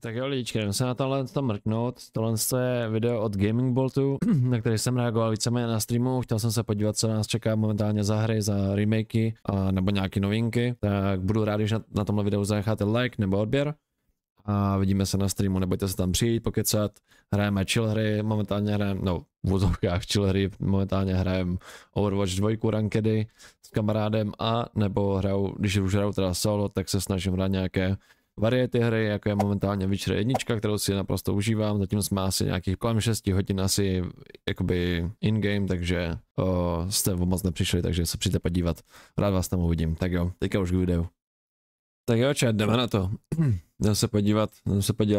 Tak jo, lidičky, jdeme se na tohle mrknout. Tohle je video od Gaming Boltu, na který jsem reagoval víceméně na streamu. Chtěl jsem se podívat, co nás čeká momentálně za hry, za remakey a nebo nějaké novinky. Tak budu rád, když na tomhle videu zanecháte like nebo odběr. A vidíme se na streamu, nebojte se tam přijít, pokecat. Hrajeme chill hry, momentálně hrajeme, no v úzovkách chill hry, momentálně hrajeme Overwatch 2 rankedy s kamarádem a nebo hraju, když už hraju teda solo, tak se snažím hrát nějaké variety hry, jako je momentálně Witcher 1, kterou si naprosto užívám. Zatím jsme asi nějakých kolem 6 hodin asi jakoby in-game, takže jste moc nepřišli, takže se přijďte podívat. Rád vás tam uvidím. Tak jo, teďka už k videu. Tak jo, chat, jdeme na to. Jdeme se podívat,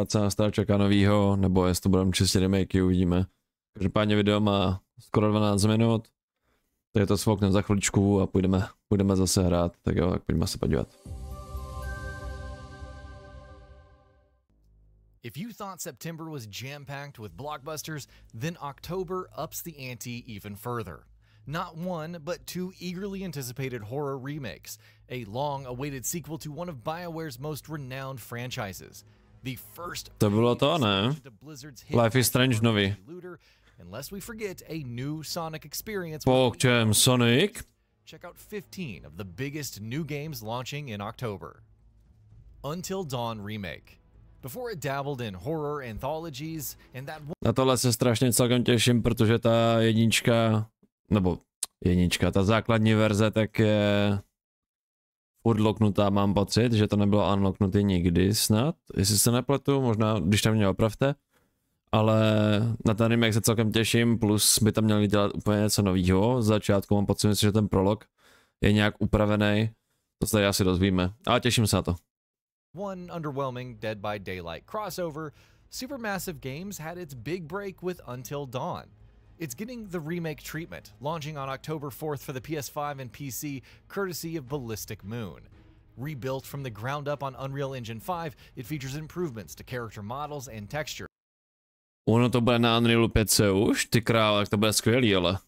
co nás tady čeká novýho, nebo jestli to budeme čistě remakey, uvidíme. Každopádně video má skoro 12 minut, takže to svoukneme za chviličku a půjdeme zase hrát. Tak jo, tak pojďme se podívat. If you thought September was jam-packed with blockbusters, then October ups the ante even further. Not one, but two eagerly anticipated horror remakes, a long-awaited sequel to one of BioWare's most renowned franchises. The first to bylo to, ne? Life is Strange nový. Unless we forget a new Sonic experience. Pokčem Sonic. Check out 15 of the biggest new games launching in October. Until Dawn remake. Before it dabbled in horror anthologies and that. Na tohle se strašně celkem těším, protože ta ta základní verze tak je furt locknutá, mám pocit, že to nebylo unlocknutý nikdy snad, jestli se nepletu, možná když tam mě opravte, ale na ten remake se celkem těším, plus by tam měli dělat úplně něco novýho. Z začátku mám pocit, že ten prolog je nějak upravený, to se tady asi dozvíme, ale těším se na to. One underwhelming Dead by Daylight crossover, Supermassive Games had its big break with Until Dawn. It's getting the remake treatment, launching on October 4th for the PS5 and PC, courtesy of Ballistic Moon. Rebuilt from the ground up on Unreal Engine 5, it features improvements to character models and texture. Ono to bude na Unrealu 5 už? Ty krále, to bude skvělý, ale.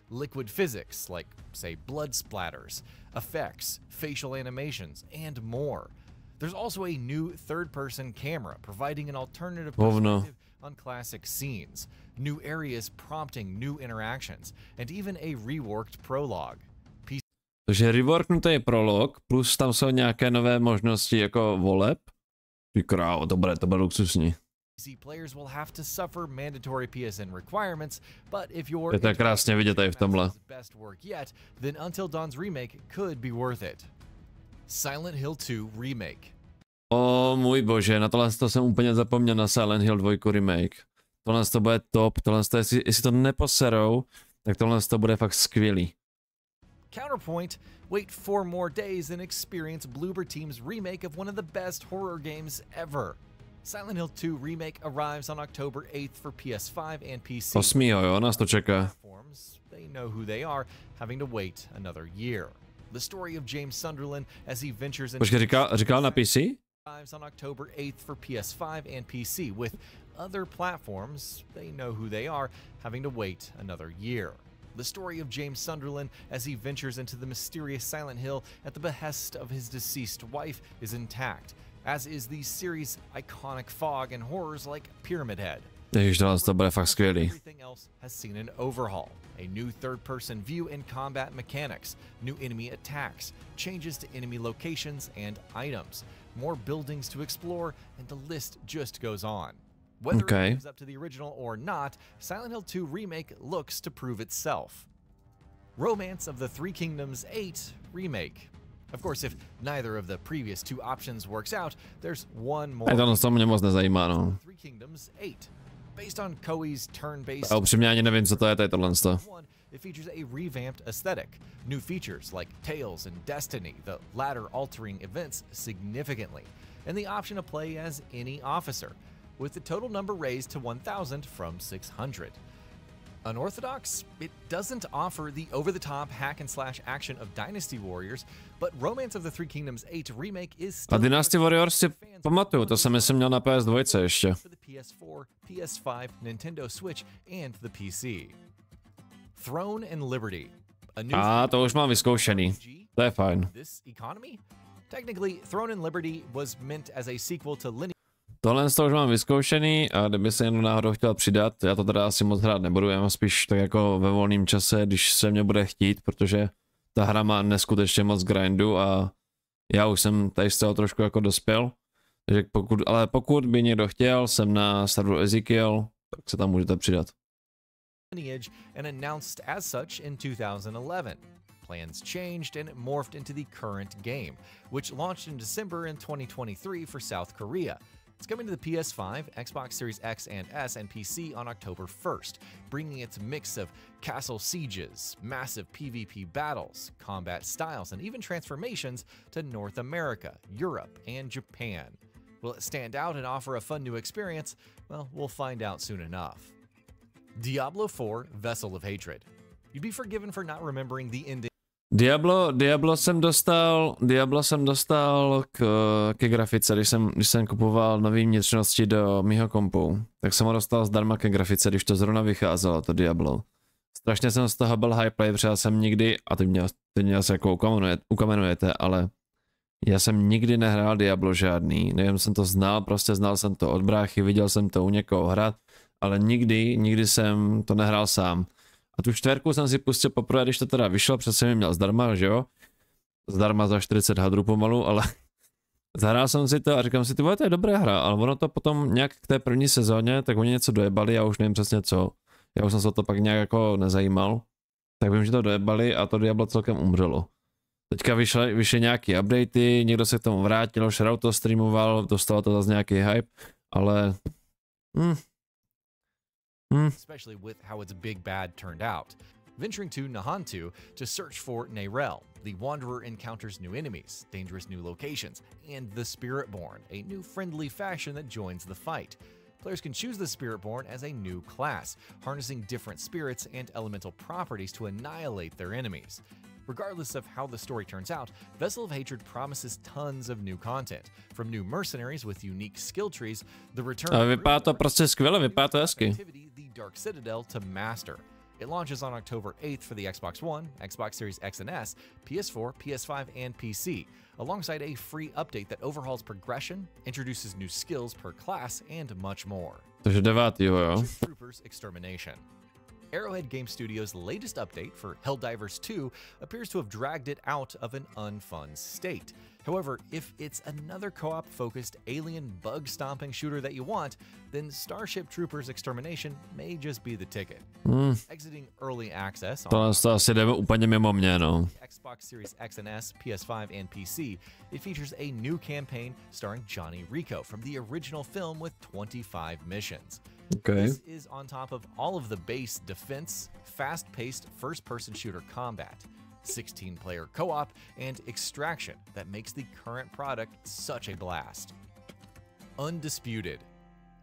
Liquid physics, like, say, blood splatters, effects, facial animations, and more. There's also a new third-person camera, providing an alternative perspective on classic scenes, new areas prompting new interactions, and even a reworked prologue. Takže reworknutý prolog, plus tam jsou nějaké nové možnosti jako voleb. Ty krávo, to bude luxusní. Players will have to suffer mandatory PSN requirements, but if you're je to krásně vidět tady v tomhle. Best work yet, then Until Dawn's remake could be worth it. Silent Hill 2 remake. O můj bože, na tohle jsem úplně zapomněl, na Silent Hill 2 remake. Tohle to bude top, tohle jestli to neposerou, tak tohle to bude fakt skvělý. Counterpoint, wait 4 more days and experience Bloober Team's remake of one of the best horror games ever. Silent Hill 2 remake arrives on October 8th for PS5 and PC. 8. jo, nás to čeká. They know who they are, having to wait another year. The story of James Sunderland as he ventures into. Počkej, říkal na PC? Arrives on October 8th for PS5 and PC. With other platforms, they know who they are, having to wait another year. The story of James Sunderland as he ventures into the mysterious Silent Hill at the behest of his deceased wife is intact, as is the series' iconic fog and horrors like Pyramid Head. Ježiš, to bude fakt skvělý. Everything else has seen an overhaul, a new third-person view and combat mechanics, new enemy attacks, changes to enemy locations and items, more buildings to explore, and the list just goes on. Whether it lives up to the original or not, Silent Hill 2 Remake looks to prove itself. Romance of the Three Kingdoms 8 Remake. Of course, if neither of the previous two options works out, there's one more. To mě moc nezajímá, no. Three Kingdoms 8. Based on Koei's turn-based. Já upřímně ani nevím, co to je tady tohle. It features a revamped aesthetic, new features like Tales and Destiny, the latter altering events significantly, and the option to play as any officer, with the total number raised to 1,000 from 600. Unorthodox, it doesn't offer the over-the-top hack-and-slash action of Dynasty Warriors, but Romance of the Three Kingdoms 8 remake is still. A Dynasty Warriors si pamatuju, to jsem myslím měl na PS2 ještě. For the PS4, PS5, Nintendo Switch, and the PC. Throne and Liberty. To už mám vyzkoušený. To je fajn. This economy? Technically, Throne and Liberty was meant as a sequel to linear. Tohle z toho už mám vyzkoušený a kdyby se jenom náhodou chtěl přidat, já to teda asi moc hrát nebudu, já mám spíš tak jako ve volném čase, když se mě bude chtít, protože ta hra má neskutečně moc grindu a já už jsem tady z toho trošku jako dospěl, takže pokud by někdo chtěl, jsem na serveru Ezekiel, tak se tam můžete přidat. Lineage and announced as such in 2011. Plans changed and it morphed into the current game, which launched in December in 2023 for South Korea. It's coming to the PS5, Xbox Series X and S, and PC on October 1st, bringing its mix of castle sieges, massive PvP battles, combat styles, and even transformations to North America, Europe, and Japan. Will it stand out and offer a fun new experience? Well, we'll find out soon enough. Diablo 4 Vessel of Hatred. You'd be forgiven for not remembering the ending. Diablo jsem dostal ke grafice, když jsem kupoval nový vnitřnosti do mýho kompu, tak jsem ho dostal zdarma ke grafice, když to zrovna vycházelo, to Diablo. Strašně jsem z toho byl hype, protože já jsem nikdy, a teď mě se jako ukamenujete, ale já jsem nikdy nehrál Diablo žádný, nevím, jsem to znal, prostě znal jsem to od bráchy, viděl jsem to u někoho hrát, ale nikdy jsem to nehrál sám. A tu 4 jsem si pustil poprvé, když to teda vyšlo, přece jsem ji měl zdarma, že jo? Zdarma za 40 hadrů pomalu, ale zahrál jsem si to a říkám si, to je dobrá hra, ale ono to potom nějak k té první sezóně, tak oni něco dojebali, já už nevím přesně co. Já už jsem se o to pak nějak jako nezajímal. Tak vím, že to dojebali a to Diablo celkem umřelo. Teďka vyšly nějaký updaty, někdo se k tomu vrátil, Shroud to streamoval, dostalo to zase nějaký hype, ale... Especially with how its big bad turned out. Venturing to Nahantu to search for Neyrel, the Wanderer encounters new enemies, dangerous new locations, and the Spiritborn, a new friendly faction that joins the fight. Players can choose the Spiritborn as a new class, harnessing different spirits and elemental properties to annihilate their enemies. Regardless of how the story turns out, Vessel of Hatred promises tons of new content, from new mercenaries with unique skill trees, the return Ale vypadá to prostě skvěle, vypadá to hezky. the Dark Citadel to Master. It launches on October 8th for the Xbox One, Xbox Series X and S, PS4, PS5, and PC, alongside a free update that overhauls progression, introduces new skills per class, and much more. Takže 9. jo. Troopers Extermination. Arrowhead Game Studios' latest update for Helldivers 2 appears to have dragged it out of an unfun state. However, if it's another co-op-focused alien bug-stomping shooter that you want, then Starship Troopers Extermination may just be the ticket. Exiting early access on To asi jdeme úplně mimo mě, no. Xbox Series X and S, PS5, and PC, it features a new campaign starring Johnny Rico from the original film with 25 missions. Okay. This is on top of all of the base defense, fast-paced first-person shooter combat, 16-player co-op, and extraction that makes the current product such a blast. Undisputed.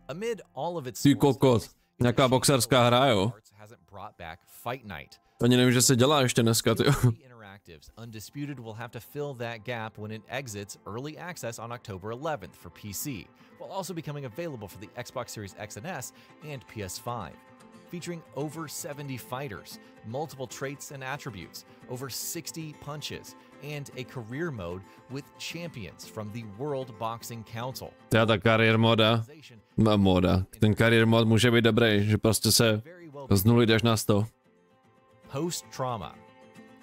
Amid all of its Ty kokos, nějaká boxerská hra, jo. hasn't brought back Fight Night. Ani nevím, že se dělá ještě dneska, ty. Interactive's Undisputed will have to fill that gap when it exits early access on October 11th for PC, while also becoming available for the Xbox Series X and S and PS5. Featuring over 70 fighters, multiple traits and attributes, over 60 punches, and a career mode with champions from the World Boxing Council. Ta kariér moda. Ten kariér mod může být dobrý, že prostě se z 0 jdeš na 100. Post-trauma.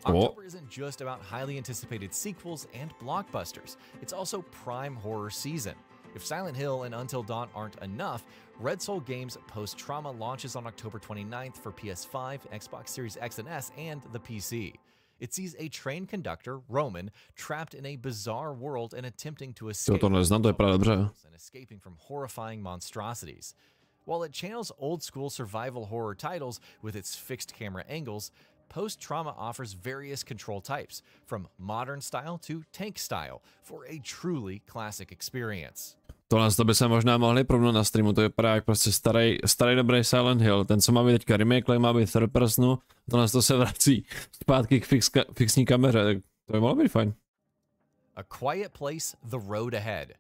October isn't just about highly anticipated sequels and blockbusters, it's also prime horror season. If Silent Hill and Until Dawn aren't enough, Red Soul Games Post-Trauma launches on October 29th for PS5, Xbox Series X and S, and the PC. It sees a train conductor, Roman, trapped in a bizarre world and attempting to escape and escaping from horrifying monstrosities. While it channels old-school survival horror titles with its fixed camera angles, Post-Trauma offers various control types, from modern style to tank style, for a truly classic experience. Tohle by se možná mohli provnout na streamu, to vypadá jak prostě starý dobrý Silent Hill, ten co má být teďka remake, má být third personu, tohle to se vrací zpátky k fixní kameře, tak to by mohlo být fajn. A Quiet Place: The Road Ahead.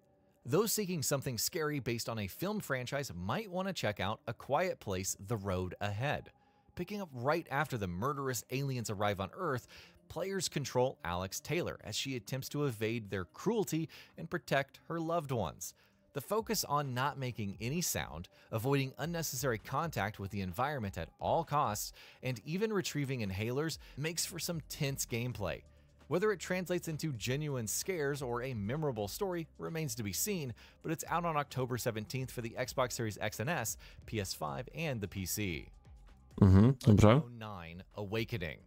Those seeking something scary based on a film franchise might want to check out A Quiet Place: The Road Ahead. Picking up right after the murderous aliens arrive on Earth, players control Alex Taylor as she attempts to evade their cruelty and protect her loved ones. The focus on not making any sound, avoiding unnecessary contact with the environment at all costs, and even retrieving inhalers makes for some tense gameplay. Whether it translates into genuine scares or a memorable story remains to be seen, but it's out on October 17th for the Xbox Series X and S, PS5, and the PC. Unknown 9 Awakening.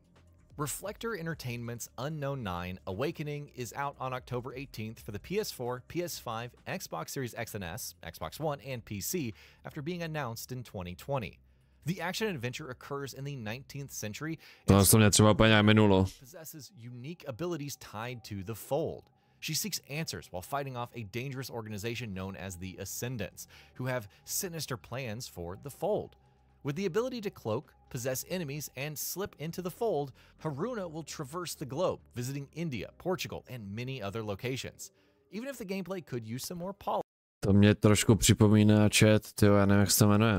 Reflector Entertainment's Unknown 9 Awakening is out on October 18th for the PS4, PS5, Xbox Series X and S, Xbox One, and PC after being announced in 2020. The action-adventure occurs in the 19th century and possesses unique abilities tied to the Fold. She seeks answers while fighting off a dangerous organization known as the Ascendants, who have sinister plans for the Fold. With the ability to cloak, possess enemies, and slip into the Fold, Haruna will traverse the globe, visiting India, Portugal, and many other locations. Even if the gameplay could use some more polish. To mě trošku připomíná chat, tyjo, já nevím, jak se to jmenuje.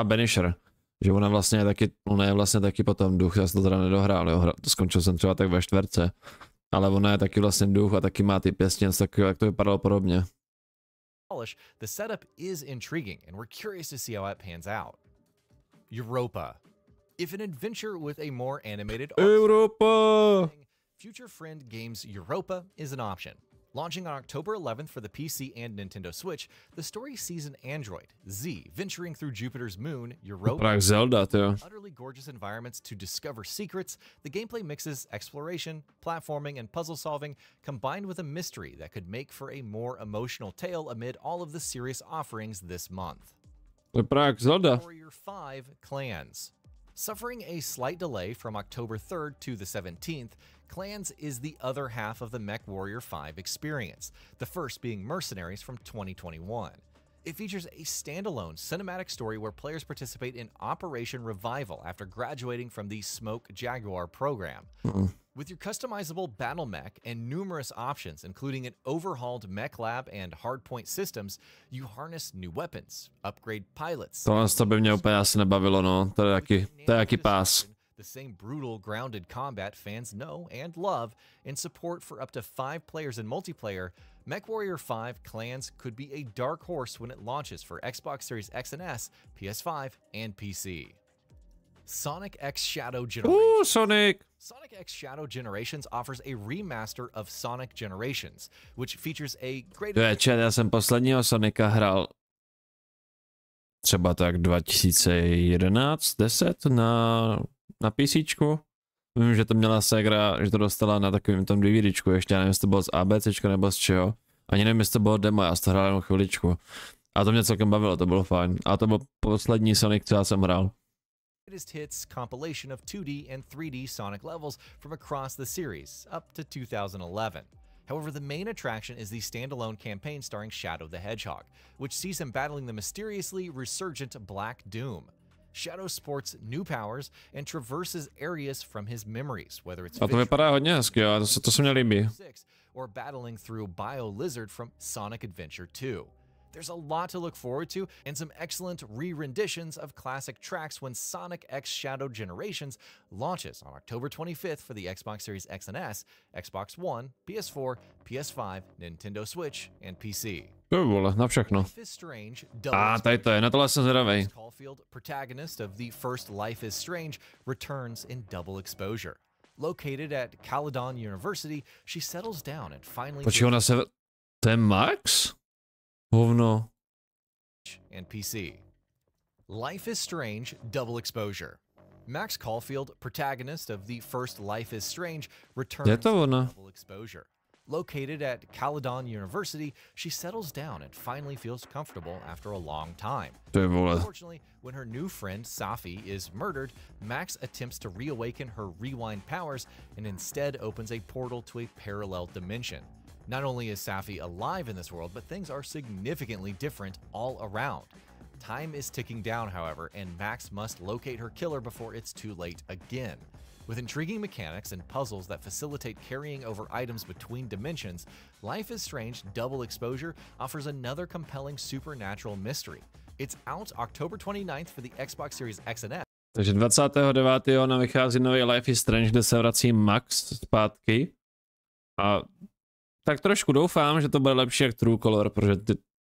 Banisher. Že ona vlastně je vlastně taky potom duch, já jsem to teda nedohrál, jo, to skončil jsem třeba tak ve 4. Ale ona je taky vlastně duch a taky má ty pěstě, jak to vypadalo podobně. The setup is intriguing and we're curious to see how it pans out. EUROPA. If an adventure with a more animated EUROPA! Future Friend Games EUROPA is an option. Launching on October 11th for the PC and Nintendo Switch, the story sees an android, Z, venturing through Jupiter's moon, Europa, Zelda, utterly gorgeous environments to discover secrets. The gameplay mixes exploration, platforming, and puzzle solving, combined with a mystery that could make for a more emotional tale amid all of the serious offerings this month. Zelda. Warrior 5 Clans. Suffering a slight delay from October 3rd to the 17th, Clans is the other half of the MechWarrior 5 experience, the first being Mercenaries from 2021. It features a standalone cinematic story where players participate in Operation Revival after graduating from the Smoke Jaguar program. With your customizable battle mech and numerous options, including an overhauled mech lab and hardpoint systems, you harness new weapons, upgrade pilots. To by mě úplně asi nebavilo, no. To je jaký pás. The same brutal, grounded combat fans know and love, and support for up to 5 players in multiplayer, MechWarrior 5 Clans could be a dark horse when it launches for Xbox Series X and S, PS5, and PC. Sonic X Shadow Generations. Ooh, Sonic! Sonic X Shadow Generations offers a remaster of Sonic Generations, which features a great... Já jsem posledního Sonika hrál třeba tak 2011, 10 na PCčku. Vím, že to měla Segra, že to dostala na takovým tom DVDčku, ještě já nevím, jestli to bylo z ABCčka nebo z čeho. Ani nevím, jestli to bylo demo, já to hrál jenom chviličku. A to mě celkem bavilo, to bylo fajn. A to byl poslední Sonic, co já jsem hrál. Greatest hits compilation of 2D and 3D Sonic levels from across the series, up to 2011. However, the main attraction is the standalone campaign starring Shadow the Hedgehog, which sees him battling the mysteriously resurgent Black Doom. Shadow sports new powers and traverses areas from his memories, whether it's a to vypadá hodně hezky, jo, to se mě líbí. Or battling through Bio Lizard from Sonic Adventure 2. There's a lot to look forward to and some excellent re-renditions of classic tracks when Sonic X Shadow Generations launches on October 25th for the Xbox Series X and S, Xbox One, PS4, PS5, Nintendo Switch, and PC. Vole, na všechno. Tady to je, na tohle jsem zvědavej. Caulfield, protagonist of the first Life is Strange, returns in double exposure. Located at Caledon University, she settles down and finally... Počkej, ona se... To je Max? Hovno. And PC. Life is Strange double exposure. Max Caulfield, protagonist of the first Life is Strange, returns in double exposure. Located at Caledon University, she settles down and finally feels comfortable after a long time. Unfortunately, when her new friend Safi is murdered, Max attempts to reawaken her rewind powers and instead opens a portal to a parallel dimension. Not only is Safi alive in this world, but things are significantly different all around. Time is ticking down, however, and Max must locate her killer before it's too late again. With intriguing mechanics and puzzles that facilitate carrying over items between dimensions, Life is Strange Double Exposure offers another compelling supernatural mystery. It's out October 29th for the Xbox Series X and S. Takže 29. nám vychází nový Life is Strange, kde se vrací Max zpátky. A tak trošku doufám, že to bude lepší jak True Color, protože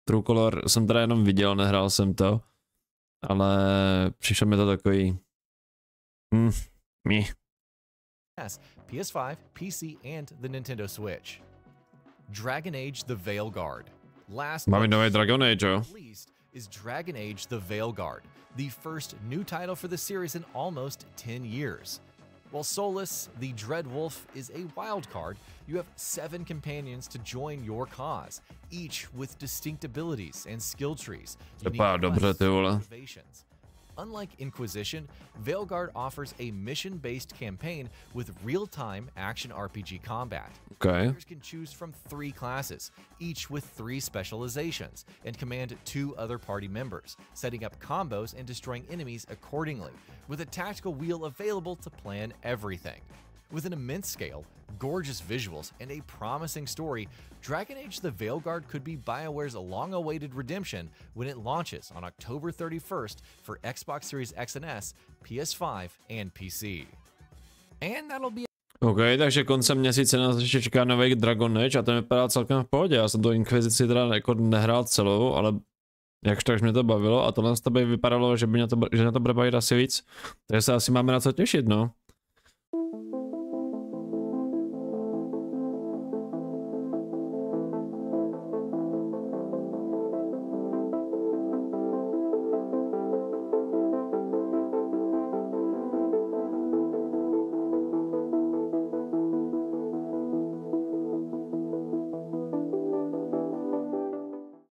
True Color jsem teda jenom viděl, nehrál jsem to, ale přišlo mi to takový... PS5, PC, and the Nintendo Switch. Dragon Age: The Veilguard. Last Máme nový Dragon Age, jo? released is Dragon Age: The Veilguard, the first new title for the series in almost 10 years. While Solus, the Dread Wolf, is a wild card, you have 7 companions to join your cause, each with distinct abilities and skill trees. Dobře, ty vole. Motivations. Unlike Inquisition, Veilguard offers a mission-based campaign with real-time action RPG combat. Okay. Players can choose from 3 classes, each with 3 specializations, and command 2 other party members, setting up combos and destroying enemies accordingly, with a tactical wheel available to plan everything. With an immense scale, gorgeous visuals, and a promising story, Dragon Age: The Veilguard could be BioWare's long-awaited redemption when it launches on October 31st for Xbox Series X and S, PS5, and PC. And that'll be... OK, takže koncem měsíce nás ještě čeká nový Dragon Age a ten vypadá celkem v pohodě. Já jsem to Inkvizici teda jako nehrál celou, ale jakž tak mě to bavilo a tohle z tebe vypadalo, že na to bude bavit asi víc. Takže se asi máme na co těšit, no.